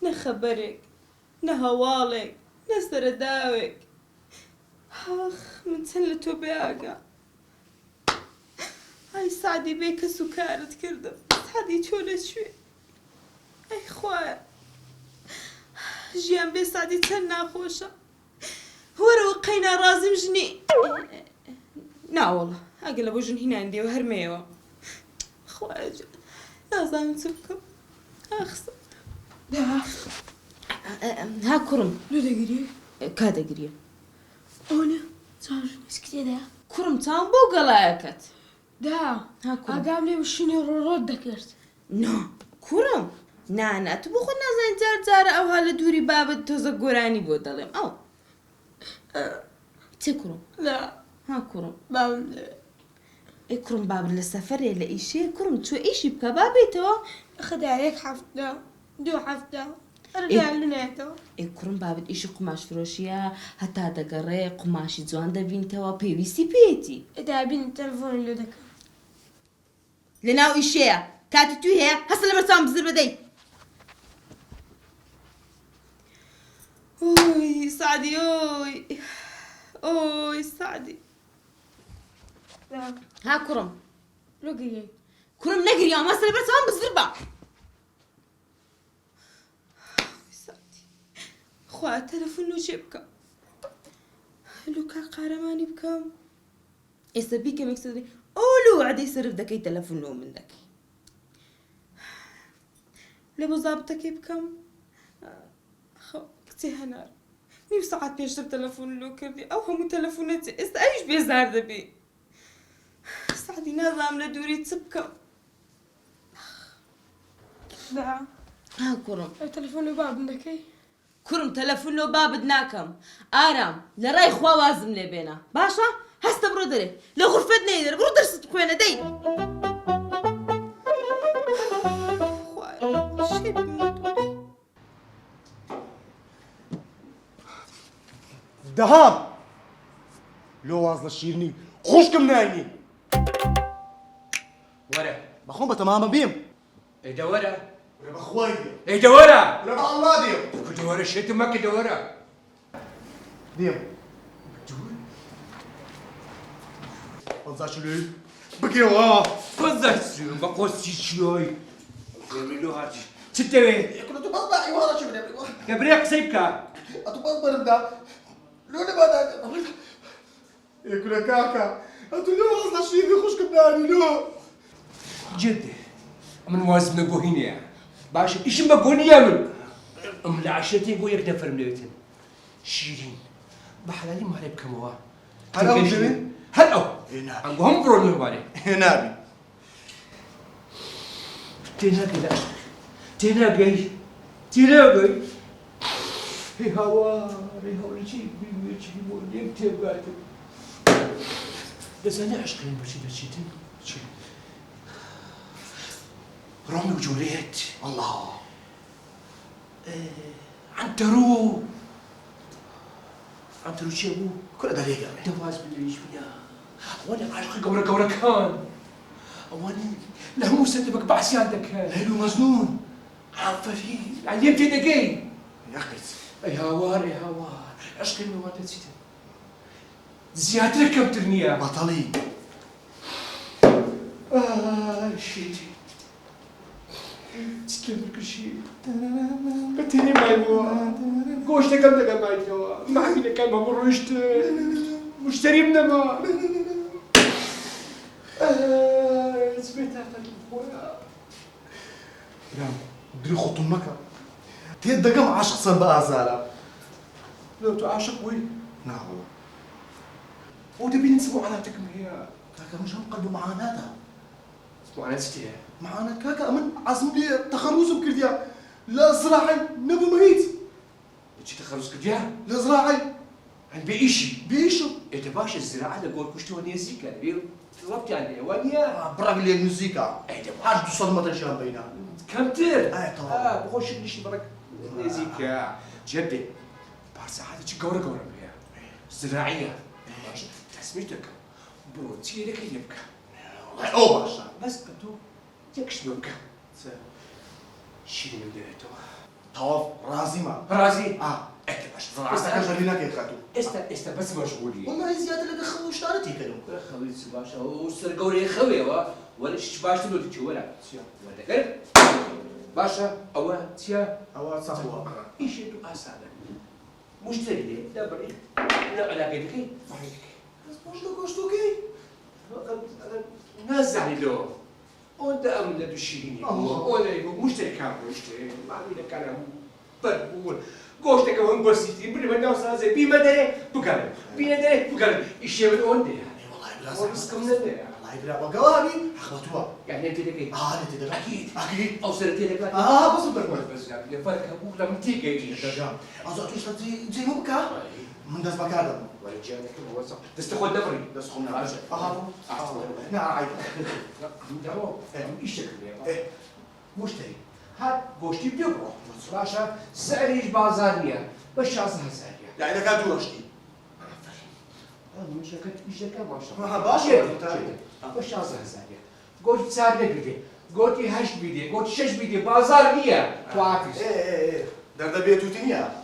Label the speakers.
Speaker 1: نخبرك نهوالك نسرداوك آخ من سلتو بياقا هاي سعدي بيك سكارت كردم سعدي تولد شوي أي خويا جيان بي سعدي تسنى خوشة وروقينا رازم جني لا والله أقلب وجن هنا عندي وهرميوة خويا لازم تبكم أخسر ها كرم
Speaker 2: لو دقيقة
Speaker 1: كادا قريه
Speaker 2: أنا صار مسكتي ده
Speaker 1: كرم تام بو قلايكت
Speaker 2: ده
Speaker 1: ها كرم
Speaker 2: أقام لي وشني رد ذكرت
Speaker 1: نو كرم نانا تبو خنا زين زار او هلا دوري باب تزقراني بودلم او تكرم
Speaker 2: لا
Speaker 1: ها كرم
Speaker 2: بعمل
Speaker 1: اكرم باب للسفر يلا ايشي كرم شو ايشي بكبابي تو
Speaker 2: أخذ عليك حفظة دو حفظة أرجع لناتو
Speaker 1: اكرم باب ايشي قماش فروشيا حتى دقري قماشي جوان دبين توا بيويسي بيتي
Speaker 2: إذا بين التلفون اللي ذكر
Speaker 1: لناو ايشيا كاتتو هي هسه لما سام بزر بدي اوي سعدي اوي سعدي
Speaker 2: لا
Speaker 1: ها كرم
Speaker 2: لقيه
Speaker 1: كرم نقري يا ما سلبر سام بزربا سعدي خواه تلفون لو جيبكا لوكا قارماني بكم يسبيك مكسدي اولو عدي يصرف دكي تلفون لو من دكي لبو ظابطك بكم خو كتي هنار نيو ساعات بيشتر تلفون لو كردي او همو تلفوناتي ايش بيزار دبي سعدي نظام لدوري تسبكم
Speaker 2: لا
Speaker 1: ها كرم
Speaker 2: التلفون باب ذكي
Speaker 1: كرم تلفون لو باب دناكم آرام لراي خوا وازم لي بينا باشا هستا برودري لو غرفتنا يدر برودر ستقوينا دي شي بمدوري
Speaker 3: دهاب لو وازن الشيرني خوشكم نايني
Speaker 4: ورا
Speaker 3: بخون بتماما بيم
Speaker 4: ايه ورا
Speaker 3: ولا بخوي
Speaker 4: ايه ورا
Speaker 3: ولا الله ديم
Speaker 4: كنت ورا شيت ما كده ورا
Speaker 3: ديم وزاش لي بكي وا
Speaker 4: فزت ما قصت شوي يعملوا هاتي تتوي
Speaker 3: كنت تبغى اي ورا شو بدي
Speaker 4: كبريك سيبك
Speaker 3: اتبغى بردا لو نبدا ياكل كاكا انتو لو وازن الشيرني خوشكم نايني لو
Speaker 4: جدي من وازم نقوهينيا باش ايش ما قوني من العشرتين قوي يقدر فرمليتن شيرين بحلالي ما عليك كم هو
Speaker 3: هلا وجميل
Speaker 4: هلا
Speaker 3: هنا
Speaker 4: عنقهم برونو مالي
Speaker 3: هنا
Speaker 4: تناقي لا تناقي تناقي هي هوا شيء بيجي يكتب بس انا عشقين بشيتين روميو وجولييت
Speaker 3: الله
Speaker 4: عنترو شيبو
Speaker 3: كل دقيقة
Speaker 4: دواز بالليش بيا وانا عاشق قورة كان وانا له سدبك بعسيان دكان
Speaker 3: ليلو مجنون
Speaker 4: عففي علمت دقي
Speaker 3: يا أخي
Speaker 4: اي هوار عشقي ما تنسيت زيادة كم ترنيا
Speaker 3: بطلي
Speaker 4: شيتي تتكلم كل شيء قتلني معي قوش تقدم معي توا ما عندنا كلمة مروشت مشتري من ما سمعت هذا خويا
Speaker 3: نعم دري خط مكة تيد دقم عاشق صار بقى زالة
Speaker 4: لو تعاشق وي
Speaker 3: نعم والله
Speaker 4: ودبي نسمع عناتك هي
Speaker 3: كاكا مش هم قلبه معاناتها
Speaker 4: اسمع انا ستيها
Speaker 3: معانا كاكا أمن عزم لي تخرج بكرديا لا زراعي نبو مهيت
Speaker 4: تجي تخرج كديا
Speaker 3: لا زراعي
Speaker 4: عن بيشي
Speaker 3: بيشو
Speaker 4: انت باشا الزراعة لقول كشتو نيزيكا بيرو طلبت يعني وانيا
Speaker 3: برق لي الموسيقى
Speaker 4: ايه
Speaker 3: هاج توصل ما تنشان بينا
Speaker 4: كم تر
Speaker 3: طبعا
Speaker 4: بخش ليش برك نيزيكا جدي بارسا هذا شي قورة بيها زراعية باشا تسميتك بروتي لك يبكى
Speaker 3: او باشا
Speaker 4: بس كنتو يكش نبكى شيل من ديتو
Speaker 3: تەواو ڕازیمە
Speaker 4: رازي
Speaker 3: ئەکە باش ڕاستەکەش لە ناکەێت خاتوو
Speaker 4: استا بس مشغولي
Speaker 3: وڵی زیاتر لەگە خەڵ و شتانە تێکەدەم
Speaker 4: خوي باشا وسرقوري خوي ولا شش باش تلو تشي ولا ولا كيف باشا او تيا
Speaker 3: ئەوە چاوە
Speaker 4: ايش انتو اساده مشتري لي دبر لا علاقه كي صحيح
Speaker 3: باش لە گۆشتۆکەی
Speaker 4: نازعني له وانت امن لدشيني ولا مشتري كان مشتري ما عندي لك انا بربول قوشتك هم بسيتي بلي ما نوصل زي بي مدري بقال بي مدري بقال الشيء من اونتي
Speaker 3: والله بلا
Speaker 4: ورزقكم من الله
Speaker 3: والله بلا وقواني حخلتوها
Speaker 4: يعني انت لك
Speaker 3: انت دابا اكيد
Speaker 4: او سرتي لك
Speaker 3: بس بركوز
Speaker 4: بس يعني فرق ابوك لما تيجي
Speaker 3: دجام أزعتوش تجي مبكى من داس بكادم
Speaker 4: ورجالك هو صح تستخدم دبري
Speaker 3: داس خمنا عايش نعم عايش
Speaker 4: تمام ايش شكله مشتري هات قوشتي بيبرو باشا سعريش بازارية باش عصها سعرية
Speaker 3: يعني إذا كان دوشتي
Speaker 4: من شركة بشركة ما شاء
Speaker 3: ما
Speaker 4: الله
Speaker 3: باشا
Speaker 4: باش عصها سعرية قوتي سعر بيدي قوتي هشت بيدي قوتي شش بيدي بازار نية توعافيس
Speaker 3: ايه دردة بيتو تنيا